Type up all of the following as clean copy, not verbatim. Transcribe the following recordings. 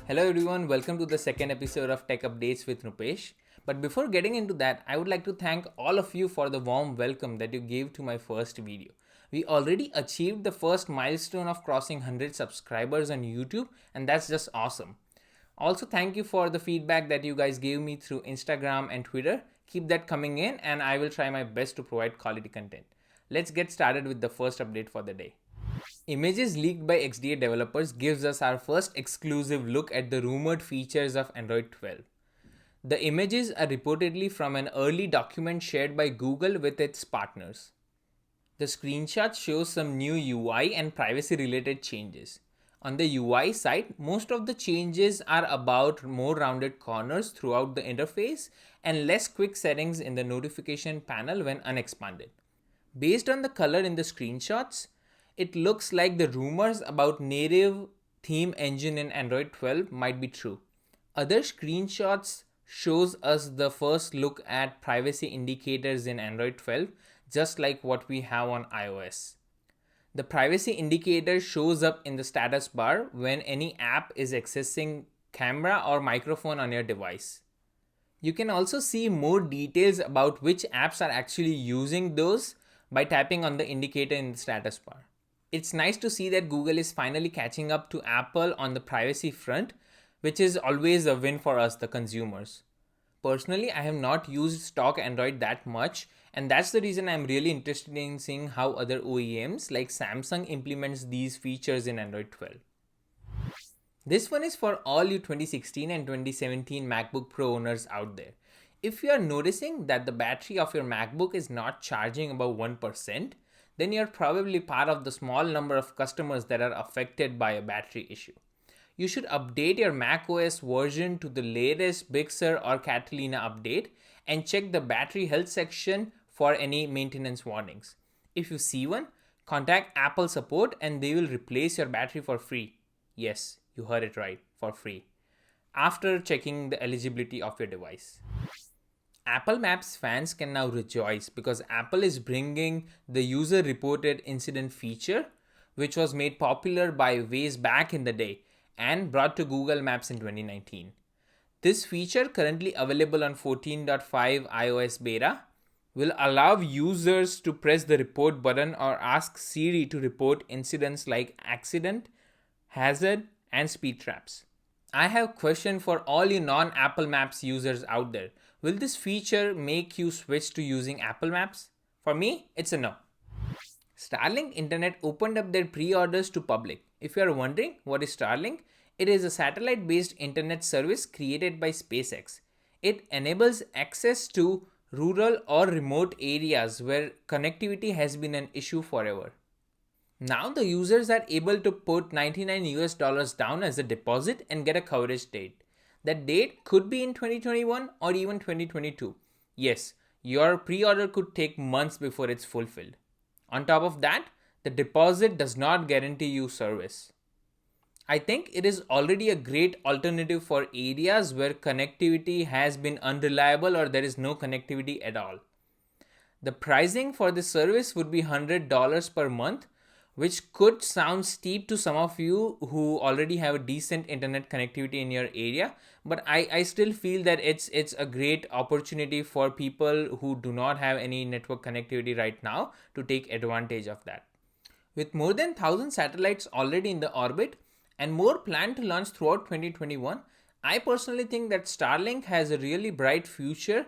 Hello everyone, welcome to the second episode of Tech Updates with Nupesh. But before getting into that, I would like to thank all of you for the warm welcome that you gave to my first video. We already achieved the first milestone of crossing 100 subscribers on YouTube, and that's just awesome. Also, thank you for the feedback that you guys gave me through Instagram and Twitter. Keep that coming in, and I will try my best to provide quality content. Let's get started with the first update for the day. Images leaked by XDA developers gives us our first exclusive look at the rumored features of Android 12. The images are reportedly from an early document shared by Google with its partners. The screenshot shows some new UI and privacy related changes. On the UI side, most of the changes are about more rounded corners throughout the interface and less quick settings in the notification panel when unexpanded. Based on the color in the screenshots, it looks like the rumors about native theme engine in Android 12 might be true. Other screenshots shows us the first look at privacy indicators in Android 12, just like what we have on iOS. The privacy indicator shows up in the status bar when any app is accessing camera or microphone on your device. You can also see more details about which apps are actually using those by tapping on the indicator in the status bar. It's nice to see that Google is finally catching up to Apple on the privacy front, which is always a win for us, the consumers. Personally, I have not used stock Android that much, and that's the reason I'm really interested in seeing how other OEMs like Samsung implements these features in Android 12. This one is for all you 2016 and 2017 MacBook Pro owners out there. If you are noticing that the battery of your MacBook is not charging above 1%, then you're probably part of the small number of customers that are affected by a battery issue. You should update your macOS version to the latest Big Sur or Catalina update and check the battery health section for any maintenance warnings. If you see one, contact Apple support and they will replace your battery for free. Yes, you heard it right, for free. After checking the eligibility of your device. Apple Maps fans can now rejoice because Apple is bringing the user reported incident feature, which was made popular by Waze back in the day and brought to Google Maps in 2019. This feature, currently available on 14.5 iOS beta, will allow users to press the report button or ask Siri to report incidents like accident, hazard, and speed traps. I have a question for all you non-Apple Maps users out there. Will this feature make you switch to using Apple Maps? For me, it's a no. Starlink Internet opened up their pre-orders to public. If you are wondering what is Starlink, it is a satellite-based internet service created by SpaceX. It enables access to rural or remote areas where connectivity has been an issue forever. Now the users are able to put $99 down as a deposit and get a coverage date. That date could be in 2021 or even 2022. Yes, your pre-order could take months before it's fulfilled. On top of that, the deposit does not guarantee you service. I think it is already a great alternative for areas where connectivity has been unreliable or there is no connectivity at all. The pricing for this service would be $100 per month, which could sound steep to some of you who already have a decent internet connectivity in your area, but I still feel that it's a great opportunity for people who do not have any network connectivity right now to take advantage of that. With more than 1,000 satellites already in the orbit and more planned to launch throughout 2021, I personally think that Starlink has a really bright future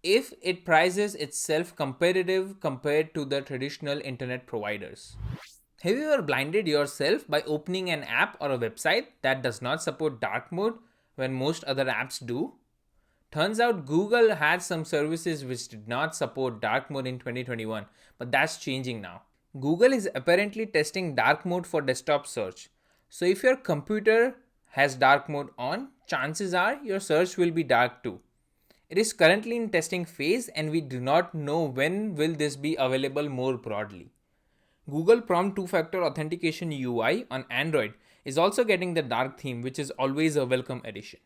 if it prices itself competitive compared to the traditional internet providers. Have you ever blinded yourself by opening an app or a website that does not support dark mode when most other apps do? Turns out Google had some services which did not support dark mode in 2021, but that's changing now. Google is apparently testing dark mode for desktop search. So if your computer has dark mode on, chances are your search will be dark too. It is currently in testing phase and we do not know when will this be available more broadly. Google Prompt two-factor authentication UI on Android is also getting the dark theme, which is always a welcome addition.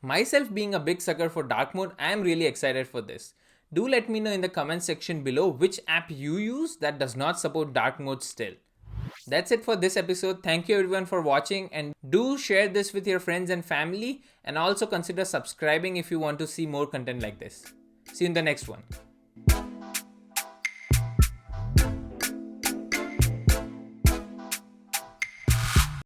Myself being a big sucker for dark mode, I am really excited for this. Do let me know in the comment section below which app you use that does not support dark mode still. That's it for this episode. Thank you everyone for watching, and do share this with your friends and family, and also consider subscribing if you want to see more content like this. See you in the next one.